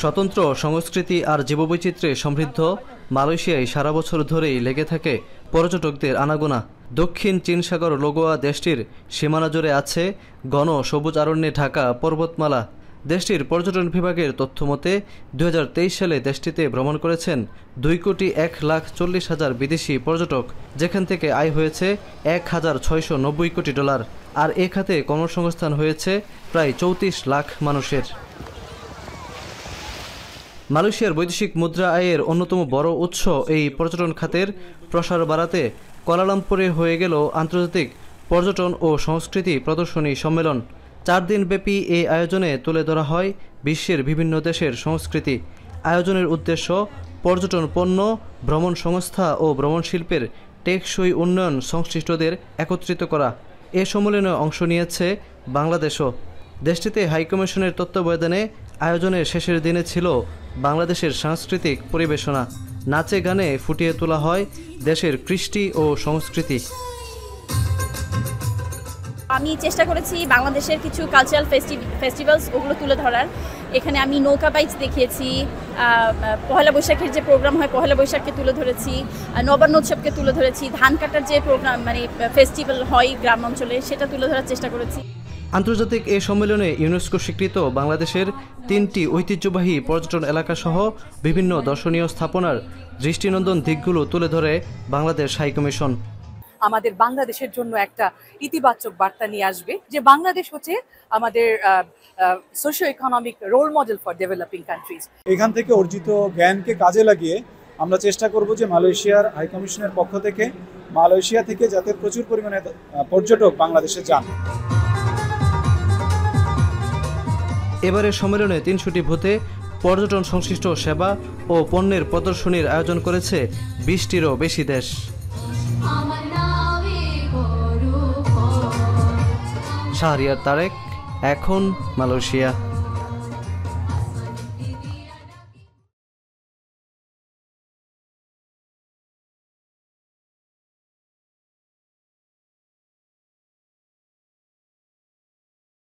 স্বতন্ত্র সংস্কৃতি আর জীববৈচিত্র্যে সমৃদ্ধ মালয়েশিয়ায় সারা বছর ধরেই লেগে থাকে পর্যটকদের আনাগোনা। দক্ষিণ চীন সাগর লগোয়া দেশটির সীমানা জুড়ে আছে ঘন সবুজ অরণ্যে ঢাকা পর্বতমালা। দেশটির পর্যটন বিভাগের তথ্যমতে 2023 সালে দেশটিতে ভ্রমণ করেছেন 2,01,40,000 বিদেশি পর্যটক, যেখান থেকে আয় হয়েছে $1,690 কোটি। আর এ খাতে কর্মসংস্থান হয়েছে প্রায় 34 লাখ মানুষের। মালয়েশিয়ার বৈদেশিক মুদ্রা আয়ের অন্যতম বড় উৎস এই পর্যটন খাতের প্রসার বাড়াতে কুয়ালালামপুরে হয়ে গেল আন্তর্জাতিক পর্যটন ও সংস্কৃতি প্রদর্শনী সম্মেলন। 4 দিনব্যাপী এই আয়োজনে তুলে ধরা হয় বিশ্বের বিভিন্ন দেশের সংস্কৃতি। আয়োজনের উদ্দেশ্য পর্যটন পণ্য, ভ্রমণ সংস্থা ও ভ্রমণ শিল্পের টেকসই উন্নয়ন সংশ্লিষ্টদের একত্রিত করা। এ সম্মেলনে অংশ নিয়েছে বাংলাদেশও। দেশটিতে হাইকমিশনের তত্ত্বাবধানে আয়োজনের শেষের দিনে ছিল বাংলাদেশের সাংস্কৃতিক পরিবেশনা। নাচে গানে ফুটিয়ে তোলা হয় দেশের কৃষ্টি ও সংস্কৃতি। আমি চেষ্টা করেছি বাংলাদেশের কিছু কালচারাল ফেস্টিভ্যালস ওগুলো তুলে ধরার। এখানে আমি নৌকা বাইচ দেখিয়েছি, পহেলা বৈশাখের যে প্রোগ্রাম হয় পহেলা বৈশাখকে তুলে ধরেছি, নবান্ন উৎসবকে তুলে ধরেছি, ধান কাটার যে প্রোগ্রাম মানে ফেস্টিভ্যাল হয় গ্রাম অঞ্চলে সেটা তুলে ধরার চেষ্টা করেছি। আন্তর্জাতিক এই সম্মেলনে ইউনেস্কো স্বীকৃত বাংলাদেশের 3টি ঐতিহ্যবাহী পর্যটন এলাকা সহ বিভিন্ন দর্শনীয় স্থাপনার দৃষ্টিনন্দন দিকগুলো তুলে ধরে বাংলাদেশ হাইকমিশন। আমাদের বাংলাদেশের জন্য একটা ইতিবাচক বার্তা নিয়ে আসবে যে বাংলাদেশ হচ্ছে আমাদের socio economic role model for developing countries. এখান থেকে অর্জিত জ্ঞানকে কাজে লাগিয়ে আমরা চেষ্টা করব যে মালয়েশিয়ার হাইকমিশনের পক্ষ থেকে মালয়েশিয়া থেকে যাতে প্রচুর পরিমাণে পর্যটক বাংলাদেশে যান। এবারের সম্মেলনে 300টি বুথে পর্যটন সংশ্লিষ্ট সেবা ও পণ্যের প্রদর্শনীর আয়োজন করেছে 20টিরও বেশি দেশ। শাহরিয়ার তারেক, এখন মালয়েশিয়া।